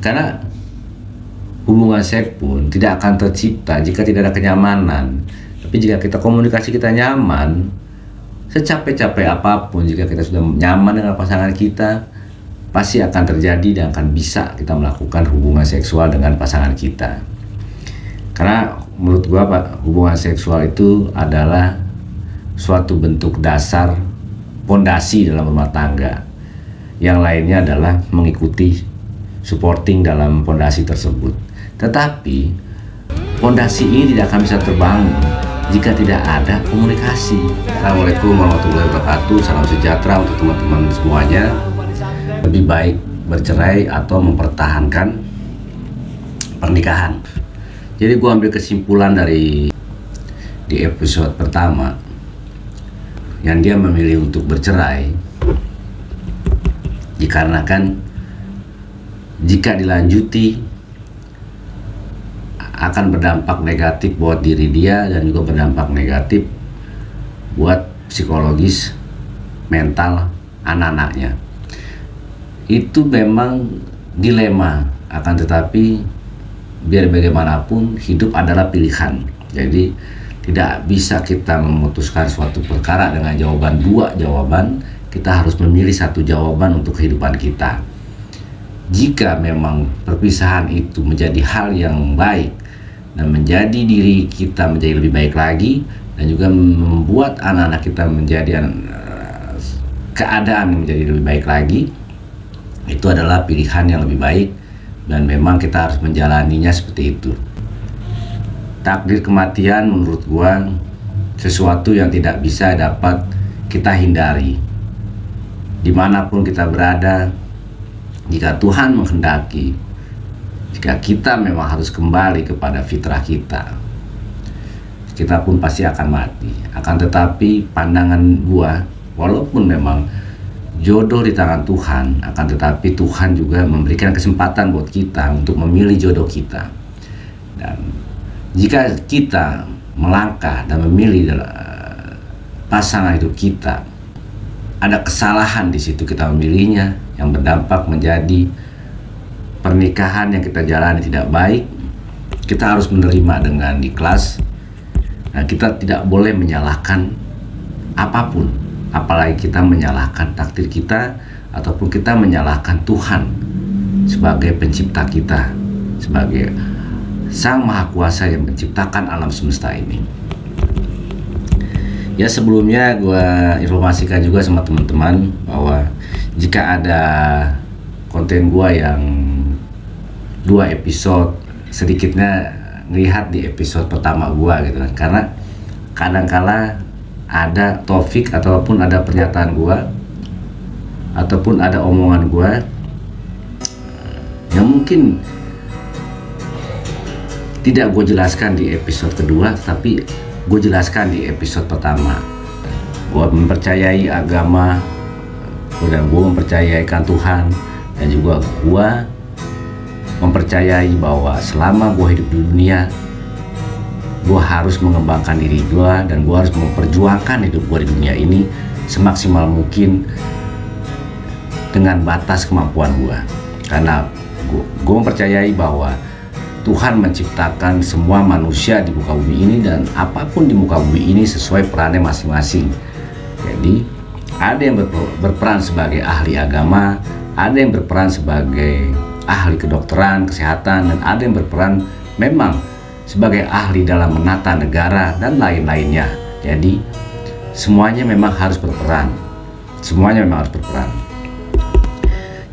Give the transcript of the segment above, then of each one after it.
Karena hubungan seks pun tidak akan tercipta jika tidak ada kenyamanan. Tapi jika kita komunikasi kita nyaman, secapek-capek apapun, jika kita sudah nyaman dengan pasangan kita, pasti akan terjadi dan akan bisa kita melakukan hubungan seksual dengan pasangan kita. Karena menurut gua hubungan seksual itu adalah suatu bentuk dasar pondasi dalam rumah tangga. Yang lainnya adalah mengikuti supporting dalam pondasi tersebut. Tetapi pondasi ini tidak akan bisa terbangun jika tidak ada komunikasi. Assalamualaikum warahmatullahi wabarakatuh. Salam sejahtera untuk teman-teman semuanya. Lebih baik bercerai atau mempertahankan pernikahan. Jadi gue ambil kesimpulan di episode pertama, yang dia memilih untuk bercerai dikarenakan jika dilanjuti akan berdampak negatif buat diri dia dan juga berdampak negatif buat psikologis mental anak-anaknya. Itu memang dilema, akan tetapi biar bagaimanapun hidup adalah pilihan. Jadi tidak bisa kita memutuskan suatu perkara dengan dua jawaban. Kita harus memilih satu jawaban untuk kehidupan kita. Jika memang perpisahan itu menjadi hal yang baik dan menjadi diri kita menjadi lebih baik lagi, dan juga membuat anak-anak kita menjadi keadaan menjadi lebih baik lagi, itu adalah pilihan yang lebih baik dan memang kita harus menjalaninya seperti itu. Takdir kematian menurut gua sesuatu yang tidak bisa dapat kita hindari. Dimanapun kita berada, jika Tuhan menghendaki, jika kita memang harus kembali kepada fitrah kita, kita pun pasti akan mati. Akan tetapi pandangan gua, walaupun memang jodoh di tangan Tuhan, akan tetapi Tuhan juga memberikan kesempatan buat kita untuk memilih jodoh kita. Dan jika kita melangkah dan memilih pasangan hidup kita, ada kesalahan di situ kita memilihnya yang berdampak menjadi pernikahan yang kita jalani tidak baik, kita harus menerima dengan ikhlas. Nah, kita tidak boleh menyalahkan apapun, apalagi kita menyalahkan takdir kita ataupun kita menyalahkan Tuhan sebagai pencipta kita, sebagai Sang Maha Kuasa yang menciptakan alam semesta ini. Ya, sebelumnya gue informasikan juga sama teman-teman bahwa jika ada konten gue yang 2 episode, sedikitnya ngelihat di episode pertama gue gitu kan, karena kadangkala ada topik ataupun ada pernyataan gue ataupun ada omongan gue yang mungkin tidak gue jelaskan di episode kedua, tapi gue jelaskan di episode pertama. Gue mempercayai agama dan gue mempercayaikan Tuhan, dan juga gue mempercayai bahwa selama gue hidup di dunia, gue harus mengembangkan diri gue dan gue harus memperjuangkan hidup gue di dunia ini semaksimal mungkin dengan batas kemampuan gue. Karena gue mempercayai bahwa Tuhan menciptakan semua manusia di muka bumi ini, dan apapun di muka bumi ini sesuai perannya masing-masing. Jadi ada yang berperan sebagai ahli agama, ada yang berperan sebagai ahli kedokteran, kesehatan, dan ada yang berperan memang sebagai ahli dalam menata negara dan lain-lainnya. Jadi semuanya memang harus berperan. Semuanya memang harus berperan.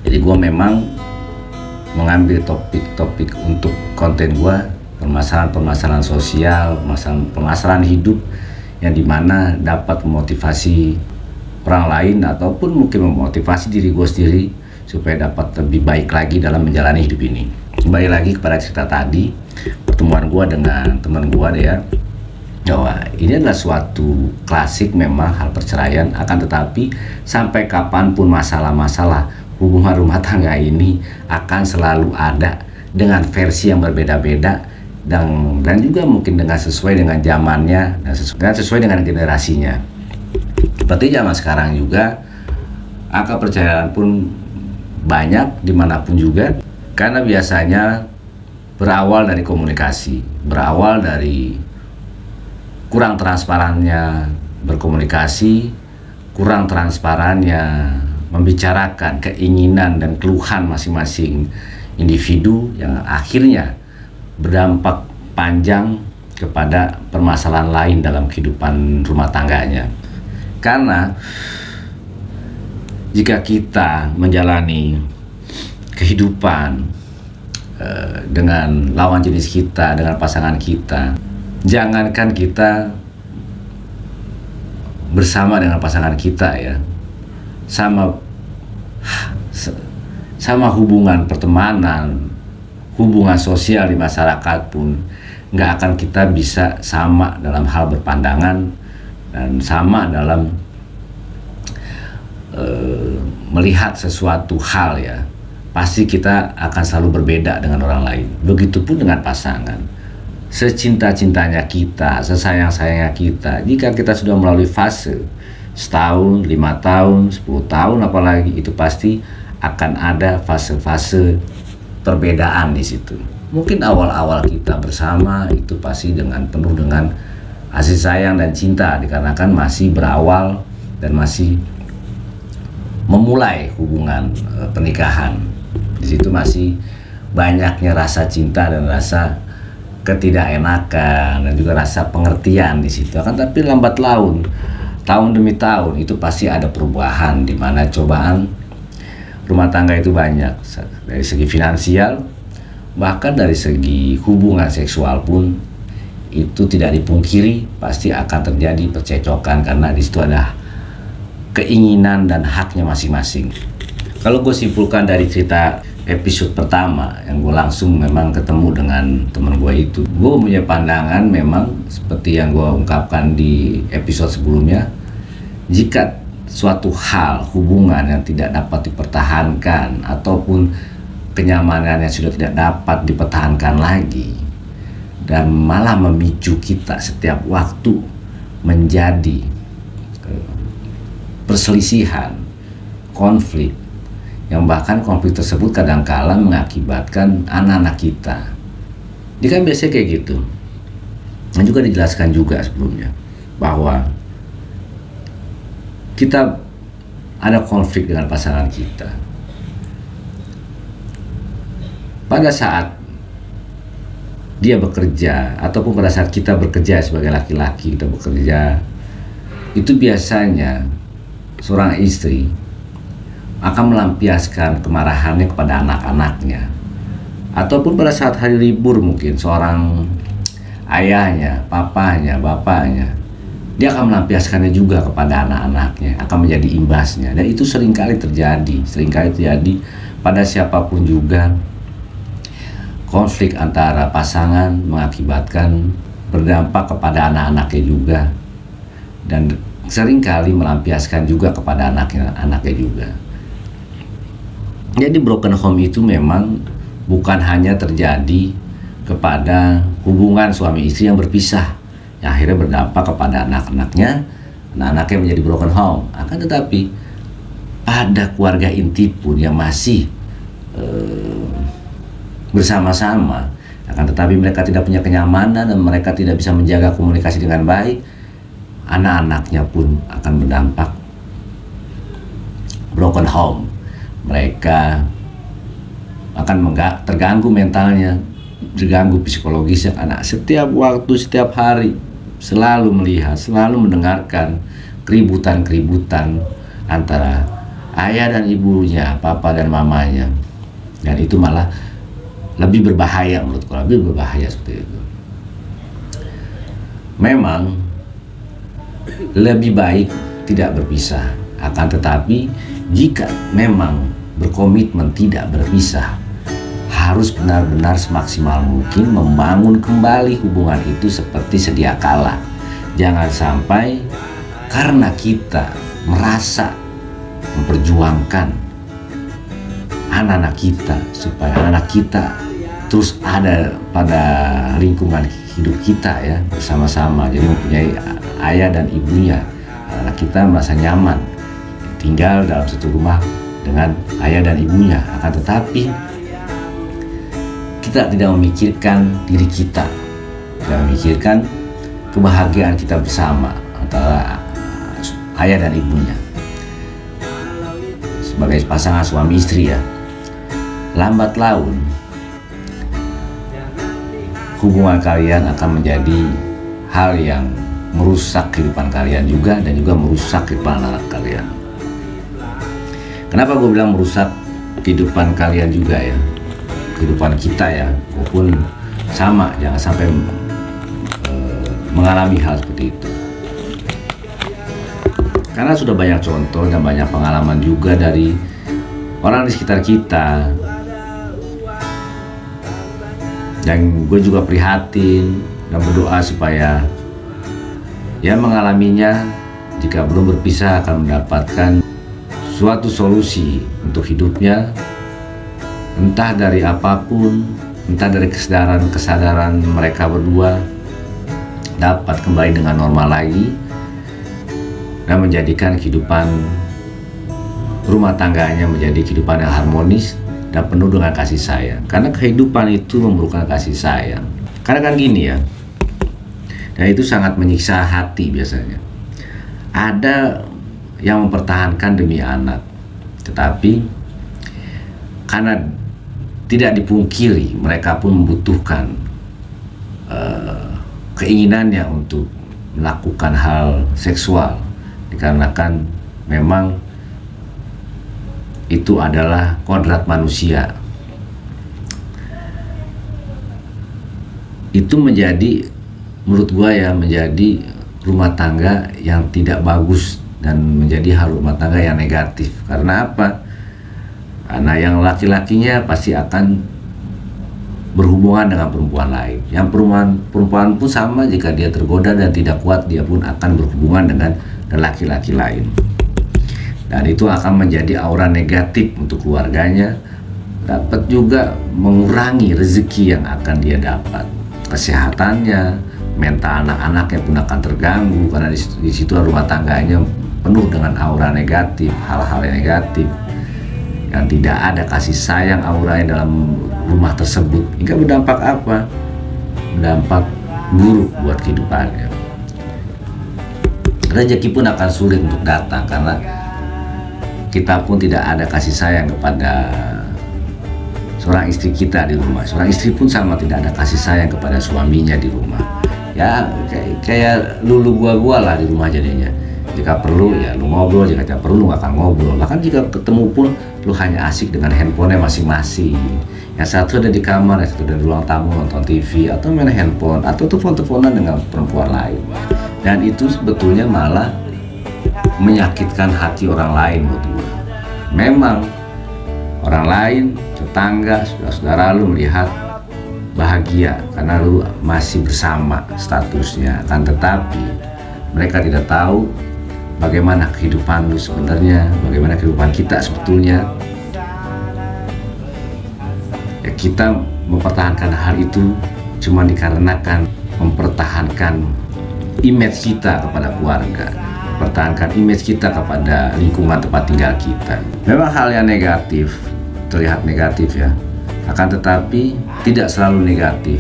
Jadi gue memang mengambil topik-topik untuk konten gue, permasalahan-permasalahan sosial, permasalahan hidup yang dimana dapat memotivasi orang lain ataupun mungkin memotivasi diri gue sendiri supaya dapat lebih baik lagi dalam menjalani hidup ini. Kembali lagi kepada cerita tadi, pertemuan gue dengan teman gue ya, bahwa ini adalah suatu klasik memang hal perceraian, akan tetapi sampai kapanpun masalah-masalah hubungan rumah tangga ini akan selalu ada dengan versi yang berbeda-beda dan juga mungkin dengan sesuai dengan zamannya dan sesuai dengan generasinya. Seperti zaman sekarang juga, angka perceraian pun banyak dimanapun juga. Karena biasanya berawal dari komunikasi, berawal dari kurang transparannya berkomunikasi, kurang transparannya membicarakan keinginan dan keluhan masing-masing individu yang akhirnya berdampak panjang kepada permasalahan lain dalam kehidupan rumah tangganya. Karena jika kita menjalani kehidupan dengan lawan jenis kita, dengan pasangan kita, jangankan kita bersama dengan pasangan kita ya, sama hubungan pertemanan, hubungan sosial di masyarakat pun nggak akan kita bisa sama dalam hal berpandangan dan sama dalam melihat sesuatu hal ya. Pasti kita akan selalu berbeda dengan orang lain. Begitupun dengan pasangan. Secinta-cintanya kita, sesayang-sayangnya kita, jika kita sudah melalui fase setahun, 5 tahun, 10 tahun apalagi, itu pasti akan ada fase-fase perbedaan di situ. Mungkin awal-awal kita bersama itu pasti penuh dengan kasih sayang dan cinta, dikarenakan masih berawal dan masih memulai hubungan pernikahan. Di situ masih banyaknya rasa cinta dan rasa ketidakenakan dan juga rasa pengertian di situ. Akan tapi lambat laun, tahun demi tahun itu pasti ada perubahan, di mana cobaan rumah tangga itu banyak dari segi finansial, bahkan dari segi hubungan seksual pun itu tidak dipungkiri pasti akan terjadi percecokan, karena di situ ada keinginan dan haknya masing-masing. Kalau gue simpulkan dari cerita episode pertama yang gue langsung memang ketemu dengan teman gue itu, gue punya pandangan memang seperti yang gue ungkapkan di episode sebelumnya, jika suatu hal hubungan yang tidak dapat dipertahankan ataupun kenyamanan yang sudah tidak dapat dipertahankan lagi dan malah memicu kita setiap waktu menjadi perselisihan, konflik, yang bahkan konflik tersebut kadang-kala mengakibatkan anak-anak kita. Dia kan biasanya kayak gitu. Dan juga dijelaskan juga sebelumnya bahwa kita ada konflik dengan pasangan kita. Pada saat dia bekerja ataupun pada saat kita bekerja sebagai laki-laki, kita bekerja, itu biasanya seorang istri akan melampiaskan kemarahannya kepada anak-anaknya, ataupun pada saat hari libur mungkin seorang ayahnya, papanya, bapaknya, dia akan melampiaskannya juga kepada anak-anaknya, akan menjadi imbasnya. Dan itu seringkali terjadi pada siapapun juga. Konflik antara pasangan mengakibatkan berdampak kepada anak-anaknya juga, dan seringkali melampiaskan juga kepada anaknya juga. Jadi broken home itu memang bukan hanya terjadi kepada hubungan suami istri yang berpisah, yang akhirnya berdampak kepada anak-anaknya menjadi broken home. Akan tetapi pada keluarga inti pun yang masih bersama-sama, akan tetapi mereka tidak punya kenyamanan dan mereka tidak bisa menjaga komunikasi dengan baik, anak-anaknya pun akan berdampak broken home. Mereka akan terganggu mentalnya, terganggu psikologisnya. Anak setiap waktu, setiap hari selalu melihat, selalu mendengarkan keributan antara ayah dan ibunya, papa dan mamanya, dan itu malah lebih berbahaya menurutku, lebih berbahaya seperti itu. Memang lebih baik tidak berpisah, akan tetapi jika memang berkomitmen tidak berpisah, harus benar-benar semaksimal mungkin membangun kembali hubungan itu seperti sedia kala. Jangan sampai karena kita merasa memperjuangkan anak-anak kita, supaya anak kita terus ada pada lingkungan hidup kita ya, bersama-sama, jadi mempunyai ayah dan ibunya, anak kita merasa nyaman tinggal dalam satu rumah dengan ayah dan ibunya. Akan tetapi kita tidak memikirkan diri kita, tidak memikirkan kebahagiaan kita bersama antara ayah dan ibunya. Sebagai pasangan suami istri ya, lambat laun hubungan kalian akan menjadi hal yang merusak kehidupan kalian juga, dan juga merusak kehidupan anak kalian. Kenapa gue bilang merusak kehidupan kalian juga ya, kehidupan kita ya, maupun sama, jangan sampai mengalami hal seperti itu. Karena sudah banyak contoh dan banyak pengalaman juga dari orang di sekitar kita, dan gue juga prihatin dan berdoa supaya yang mengalaminya jika belum berpisah akan mendapatkan suatu solusi untuk hidupnya, entah dari apapun, entah dari kesadaran mereka berdua dapat kembali dengan normal lagi dan menjadikan kehidupan rumah tangganya menjadi kehidupan yang harmonis dan penuh dengan kasih sayang. Karena kehidupan itu memerlukan kasih sayang. Karena kan gini ya, dan itu sangat menyiksa hati biasanya. Ada yang mempertahankan demi anak, tetapi karena tidak dipungkiri mereka pun membutuhkan keinginannya untuk melakukan hal seksual, dikarenakan memang itu adalah kodrat manusia. Itu menjadi, menurut gua ya, menjadi rumah tangga yang tidak bagus dan menjadi hal rumah tangga yang negatif. Karena apa? Karena yang laki-lakinya pasti akan berhubungan dengan perempuan lain. Yang perempuan pun sama, jika dia tergoda dan tidak kuat, dia pun akan berhubungan dengan laki-laki lain. Dan itu akan menjadi aura negatif untuk keluarganya. Dapat juga mengurangi rezeki yang akan dia dapat. Kesehatannya, mental anak-anaknya pun akan terganggu, karena di situ rumah tangganya penuh dengan aura negatif, hal-hal yang negatif, yang tidak ada kasih sayang auranya dalam rumah tersebut. Hingga berdampak apa? Berdampak buruk buat kehidupannya. Rezeki pun akan sulit untuk datang, karena kita pun tidak ada kasih sayang kepada seorang istri kita di rumah. Seorang istri pun sama, tidak ada kasih sayang kepada suaminya di rumah. Ya kayak lulu gua lah di rumah jadinya. Jika perlu ya lu ngobrol, jika tidak perlu lu gak akan ngobrol. Bahkan jika ketemu pun lu hanya asik dengan handphonenya masing-masing. Yang satu ada di kamar, yang satu ada di ruang tamu nonton TV atau main handphone atau telepon-teleponan dengan perempuan lain. Dan itu sebetulnya malah menyakitkan hati orang lain buat gue. Memang orang lain, tetangga, saudara lu melihat bahagia karena lu masih bersama statusnya, akan tetapi mereka tidak tahu bagaimana kehidupan lu sebenarnya, bagaimana kehidupan kita sebetulnya. Ya, kita mempertahankan hal itu cuma dikarenakan mempertahankan image kita kepada keluarga, mempertahankan image kita kepada lingkungan tempat tinggal kita. Memang hal yang negatif, terlihat negatif ya, akan tetapi tidak selalu negatif.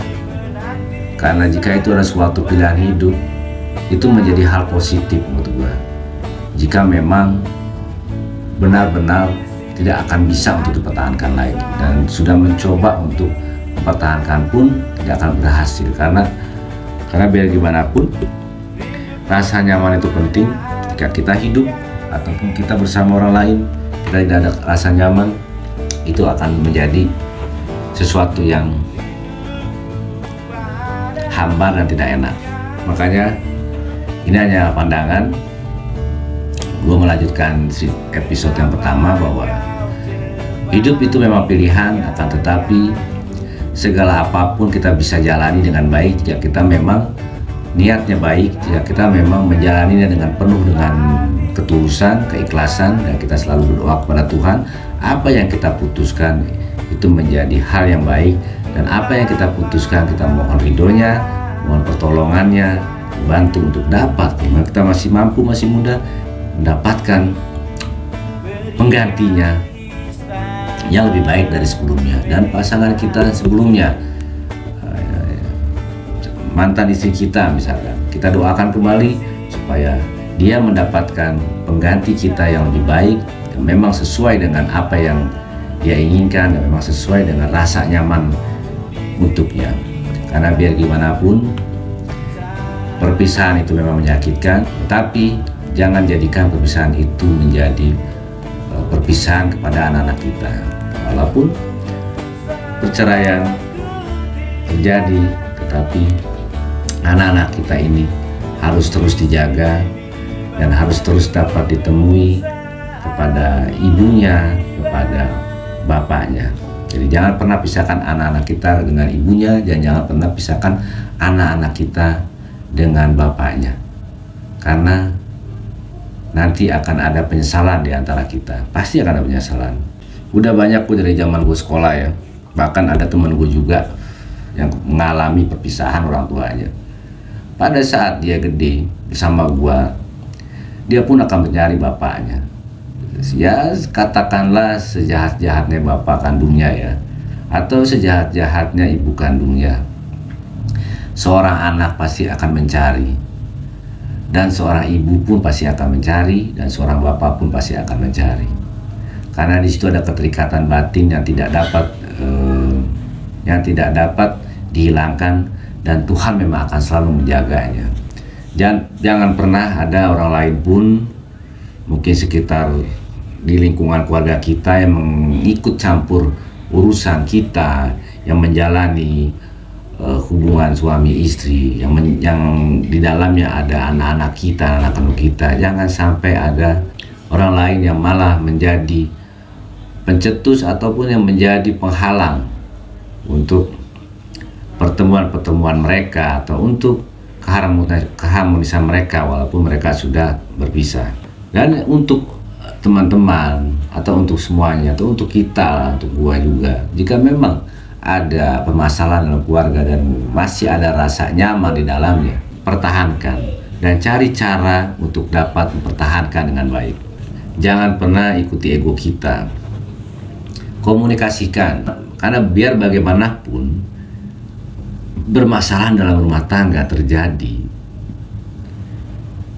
Karena jika itu adalah suatu pilihan hidup, itu menjadi hal positif menurut gue. Jika memang benar-benar tidak akan bisa untuk dipertahankan lagi, dan sudah mencoba untuk mempertahankan pun tidak akan berhasil, karena biar gimana pun rasa nyaman itu penting. Jika kita hidup ataupun kita bersama orang lain, kita tidak ada rasa nyaman, itu akan menjadi sesuatu yang hambar dan tidak enak. Makanya ini hanya pandangan. Gue melanjutkan episode yang pertama bahwa hidup itu memang pilihan, akan tetapi segala apapun kita bisa jalani dengan baik jika kita memang niatnya baik, jika kita memang menjalaninya dengan penuh dengan ketulusan, keikhlasan, dan kita selalu berdoa kepada Tuhan. Apa yang kita putuskan itu menjadi hal yang baik, dan apa yang kita putuskan kita mohon ridhonya, mohon pertolongannya, bantu untuk dapat, karena kita masih mampu, masih muda, mendapatkan penggantinya, yang lebih baik dari sebelumnya. Dan pasangan kita sebelumnya, mantan istri kita misalkan, kita doakan kembali supaya dia mendapatkan pengganti kita yang lebih baik, yang memang sesuai dengan apa yang dia inginkan, dan memang sesuai dengan rasa nyaman untuknya. Karena biar gimana pun perpisahan itu memang menyakitkan, tetapi jangan jadikan perpisahan itu menjadi perpisahan kepada anak-anak kita. Walaupun perceraian terjadi, tetapi anak-anak kita ini harus terus dijaga dan harus terus dapat ditemui kepada ibunya, kepada bapaknya. Jadi jangan pernah pisahkan anak-anak kita dengan ibunya, dan jangan pernah pisahkan anak-anak kita dengan bapaknya. Karena nanti akan ada penyesalan di antara kita. Pasti akan ada penyesalan. Udah banyak gue dari zaman gue sekolah ya. Bahkan ada teman gue juga yang mengalami perpisahan orang tuanya. Pada saat dia gede bersama gue, dia pun akan mencari bapaknya. Ya katakanlah sejahat-jahatnya bapak kandungnya ya, atau sejahat-jahatnya ibu kandungnya, seorang anak pasti akan mencari, dan seorang ibu pun pasti akan mencari, dan seorang bapak pun pasti akan mencari. Karena di situ ada keterikatan batin yang tidak dapat dihilangkan, dan Tuhan memang akan selalu menjaganya. Jangan pernah ada orang lain pun, mungkin sekitar di lingkungan keluarga kita, yang mengikut campur urusan kita, yang menjalani hubungan suami istri, yang di dalamnya ada anak-anak kita, anak kandung kita. Jangan sampai ada orang lain yang malah menjadi pencetus ataupun yang menjadi penghalang untuk pertemuan-pertemuan mereka, atau untuk keharmonisan mereka walaupun mereka sudah berpisah. Dan untuk teman-teman, atau untuk semuanya, atau untuk kita, untuk gua juga, jika memang ada permasalahan dalam keluarga dan masih ada rasa nyaman di dalamnya, pertahankan dan cari cara untuk dapat mempertahankan dengan baik. Jangan pernah ikuti ego kita. Komunikasikan, karena biar bagaimanapun bermasalahan dalam rumah tangga terjadi,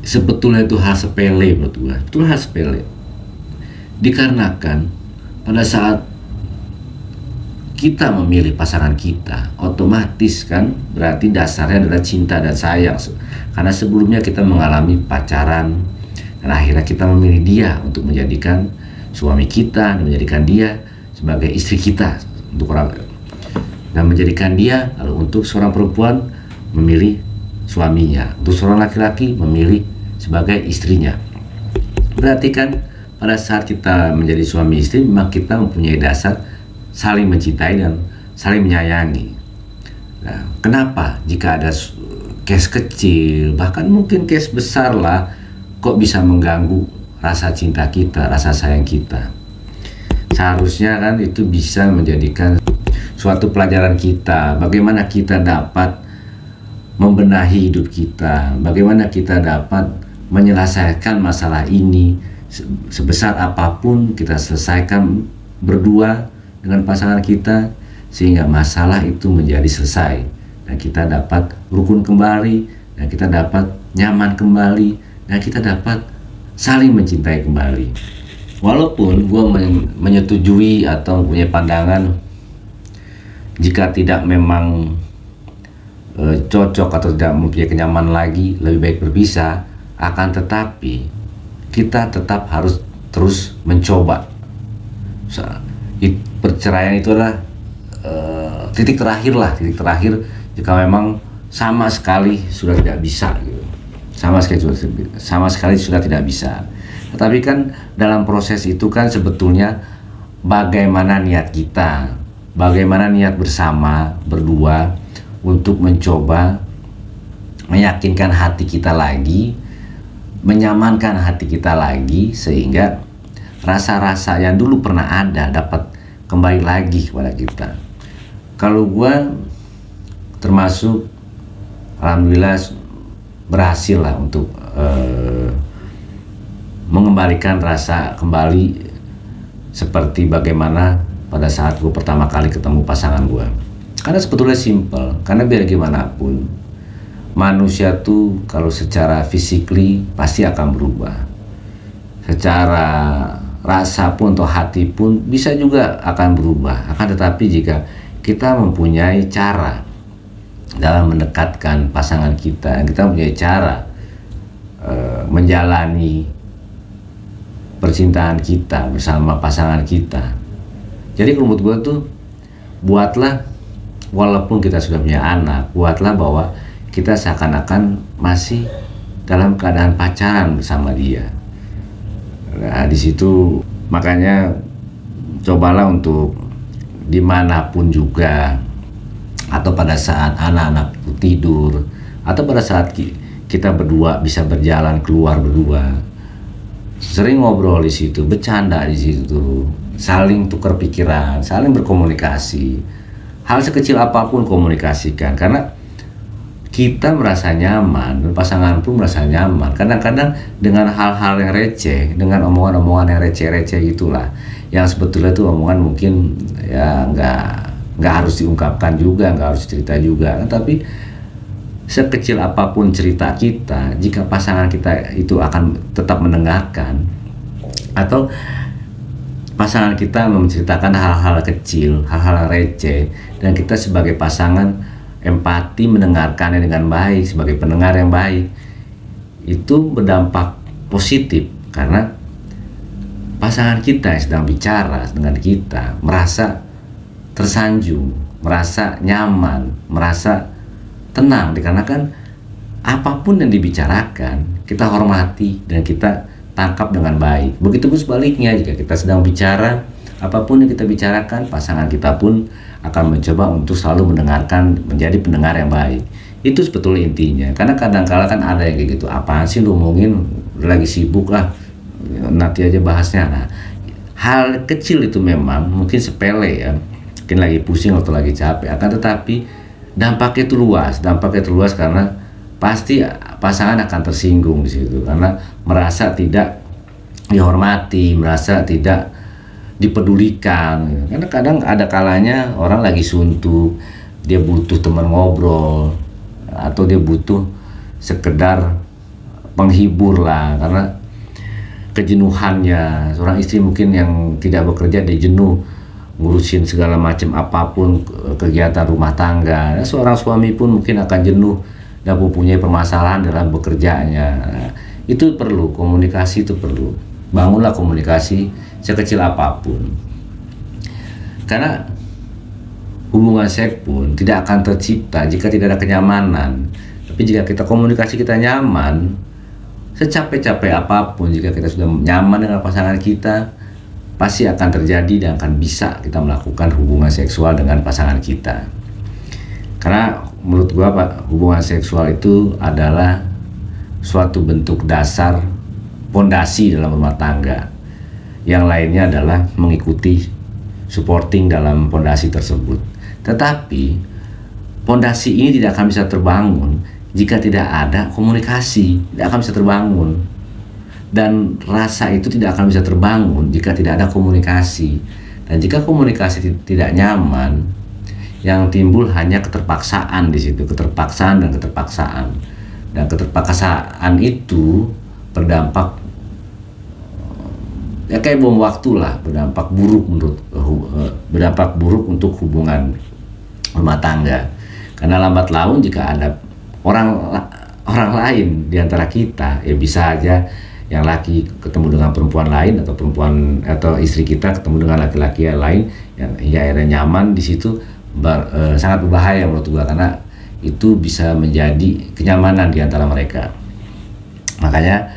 sebetulnya itu hal sepele menurut gua. Itu hal sepele. Dikarenakan pada saat kita memilih pasangan kita, otomatis kan berarti dasarnya adalah cinta dan sayang. Karena sebelumnya kita mengalami pacaran, dan akhirnya kita memilih dia untuk menjadikan suami kita, dan menjadikan dia sebagai istri kita untuk orang, dan menjadikan dia lalu untuk seorang perempuan memilih suaminya, untuk seorang laki-laki memilih sebagai istrinya. Berarti kan pada saat kita menjadi suami istri, memang kita mempunyai dasar saling mencintai dan saling menyayangi. Nah, kenapa jika ada case kecil, bahkan mungkin case besar lah, kok bisa mengganggu rasa cinta kita, rasa sayang kita? Seharusnya kan itu bisa menjadikan suatu pelajaran kita, bagaimana kita dapat membenahi hidup kita, bagaimana kita dapat menyelesaikan masalah ini. Sebesar apapun kita selesaikan berdua dengan pasangan kita, sehingga masalah itu menjadi selesai, dan kita dapat rukun kembali, dan kita dapat nyaman kembali, dan kita dapat saling mencintai kembali. Walaupun gue menyetujui atau punya pandangan, jika tidak memang cocok atau tidak mempunyai kenyamanan lagi, lebih baik berpisah. Akan tetapi kita tetap harus terus mencoba. Perceraian itu adalah titik terakhir jika memang sama sekali sudah tidak bisa gitu. sama sekali sudah tidak bisa. Tetapi kan dalam proses itu kan sebetulnya bagaimana niat kita, bagaimana niat bersama berdua untuk mencoba meyakinkan hati kita lagi, menyamankan hati kita lagi, sehingga rasa-rasa yang dulu pernah ada dapat kembali lagi kepada kita. Kalau gua termasuk alhamdulillah berhasil lah untuk mengembalikan rasa kembali seperti bagaimana pada saat gue pertama kali ketemu pasangan gue. Karena sebetulnya simple, karena biar gimana pun manusia tuh kalau secara physically pasti akan berubah, secara rasa pun atau hati pun bisa juga akan berubah. Akan tetapi jika kita mempunyai cara dalam mendekatkan pasangan kita mempunyai cara menjalani percintaan kita bersama pasangan kita. Jadi menurut gue tuh, buatlah, walaupun kita sudah punya anak, buatlah bahwa kita seakan-akan masih dalam keadaan pacaran bersama dia. Nah, di situ makanya cobalah untuk dimanapun juga, atau pada saat anak-anak tidur, atau pada saat kita berdua bisa berjalan keluar berdua, sering ngobrol di situ, bercanda di situ, saling tukar pikiran, saling berkomunikasi. Hal sekecil apapun komunikasikan, karena kita merasa nyaman dan pasangan pun merasa nyaman. Kadang-kadang dengan hal-hal yang receh, dengan omongan-omongan yang receh-receh gitulah, yang sebetulnya itu omongan mungkin ya nggak harus diungkapkan juga, nggak harus cerita juga, tapi sekecil apapun cerita kita, jika pasangan kita itu akan tetap mendengarkan, atau pasangan kita menceritakan hal-hal kecil, hal-hal receh, dan kita sebagai pasangan empati mendengarkannya dengan baik, sebagai pendengar yang baik, itu berdampak positif, karena pasangan kita yang sedang bicara dengan kita merasa tersanjung, merasa nyaman, merasa tenang, dikarenakan apapun yang dibicarakan kita hormati dan kita tangkap dengan baik. Begitupun sebaliknya, jika kita sedang bicara, apapun yang kita bicarakan, pasangan kita pun akan mencoba untuk selalu mendengarkan, menjadi pendengar yang baik. Itu sebetulnya intinya. Karena kadang-kala kan ada yang kayak gitu, apaan sih lu ngomongin, lagi sibuk lah, nanti aja bahasnya. Nah, hal kecil itu memang mungkin sepele ya, mungkin lagi pusing atau lagi capek, akan tetapi dampaknya itu luas karena pasti pasangan akan tersinggung di situ, karena merasa tidak dihormati, merasa tidak dipedulikan. Karena kadang ada kalanya orang lagi suntuk, dia butuh teman ngobrol, atau dia butuh sekedar penghibur lah, karena kejenuhannya. Seorang istri mungkin yang tidak bekerja, dia jenuh ngurusin segala macam apapun kegiatan rumah tangga. Nah, seorang suami pun mungkin akan jenuh dan mempunyai permasalahan dalam bekerjanya. Nah, itu perlu komunikasi, itu perlu. Bangunlah komunikasi sekecil apapun. Karena hubungan seks pun tidak akan tercipta jika tidak ada kenyamanan. Tapi jika kita komunikasi kita nyaman, secapek-capek apapun, jika kita sudah nyaman dengan pasangan kita, pasti akan terjadi dan akan bisa kita melakukan hubungan seksual dengan pasangan kita. Karena menurut gua Pak, hubungan seksual itu adalah suatu bentuk dasar pondasi dalam rumah tangga. Yang lainnya adalah mengikuti, supporting dalam pondasi tersebut. Tetapi pondasi ini tidak akan bisa terbangun jika tidak ada komunikasi, tidak akan bisa terbangun. Dan rasa itu tidak akan bisa terbangun jika tidak ada komunikasi. Dan jika komunikasi tidak nyaman, yang timbul hanya keterpaksaan di situ, keterpaksaan dan keterpaksaan. Dan keterpaksaan itu berdampak ya kayak bom waktu lah, berdampak buruk untuk hubungan rumah tangga. Karena lambat laun jika ada orang lain di antara kita, ya bisa aja yang laki ketemu dengan perempuan lain, atau perempuan atau istri kita ketemu dengan laki-laki yang lain, yang akhirnya nyaman di situ, sangat berbahaya menurut gua, karena itu bisa menjadi kenyamanan di antara mereka. Makanya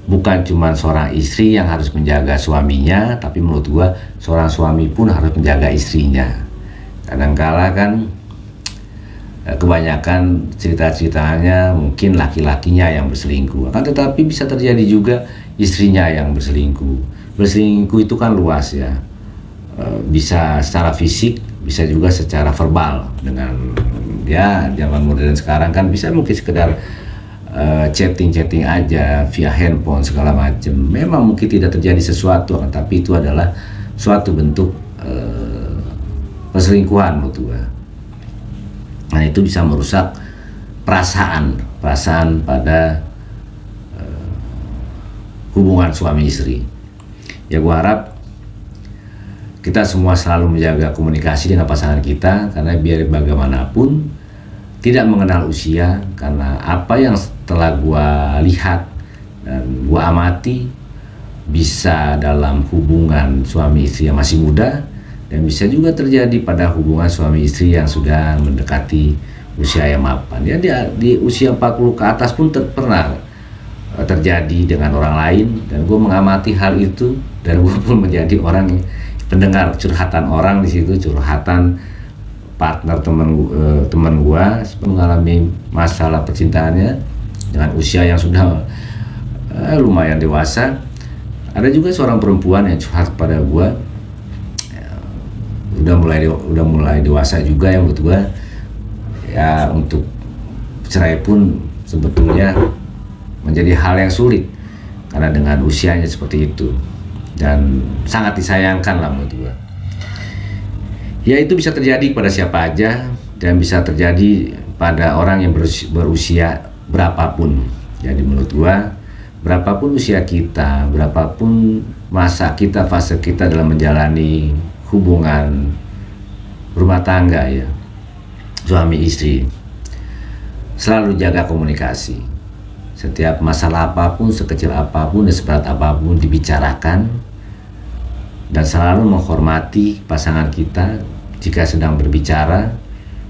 bukan cuma seorang istri yang harus menjaga suaminya, tapi menurut gua seorang suami pun harus menjaga istrinya. Kadangkala kan kebanyakan cerita-ceritanya mungkin laki-lakinya yang berselingkuh, akan tetapi bisa terjadi juga istrinya yang berselingkuh. Berselingkuh itu kan luas ya, bisa secara fisik, bisa juga secara verbal. Dengan ya zaman modern sekarang kan bisa mungkin sekedar chatting aja via handphone segala macam. Memang mungkin tidak terjadi sesuatu, tapi itu adalah suatu bentuk perselingkuhan menurut gue. Nah, itu bisa merusak perasaan pada hubungan suami istri. Ya, gue harap kita semua selalu menjaga komunikasi dengan pasangan kita, karena biar bagaimanapun tidak mengenal usia. Karena apa yang telah gue lihat dan gue amati, bisa dalam hubungan suami istri yang masih muda, dan bisa juga terjadi pada hubungan suami istri yang sudah mendekati usia yang mapan. Ya, di usia 40 ke atas pun pernah terjadi dengan orang lain, dan gue mengamati hal itu, dan gue pun menjadi orang pendengar curhatan orang di situ, curhatan partner teman gue mengalami masalah percintaannya dengan usia yang sudah lumayan dewasa. Ada juga seorang perempuan yang curhat pada gue, udah mulai dewasa juga, yang menurut gue ya untuk cerai pun sebetulnya menjadi hal yang sulit karena dengan usianya seperti itu, dan sangat disayangkan lah menurut gue. Ya, itu bisa terjadi pada siapa aja, dan bisa terjadi pada orang yang berusia berapapun. Jadi menurut gue, berapapun usia kita, berapapun fase kita dalam menjalani hubungan rumah tangga, ya, suami istri, selalu jaga komunikasi. Setiap masalah apapun, sekecil apapun dan seberat apapun dibicarakan, dan selalu menghormati pasangan kita jika sedang berbicara,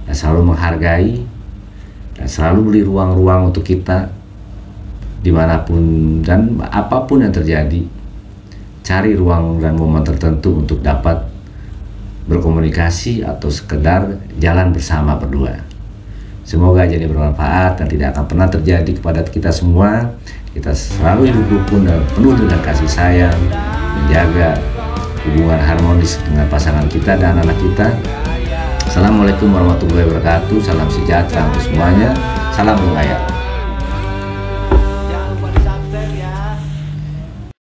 dan selalu menghargai, dan selalu beri ruang-ruang untuk kita dimanapun dan apapun yang terjadi. Cari ruang dan momen tertentu untuk dapat berkomunikasi atau sekedar jalan bersama berdua. Semoga jadi bermanfaat dan tidak akan pernah terjadi kepada kita semua. Kita selalu hidup rukun dan penuh dengan kasih sayang, menjaga hubungan harmonis dengan pasangan kita dan anak kita. Assalamualaikum warahmatullahi wabarakatuh. Salam sejahtera untuk semuanya. Salam Bung Ayat.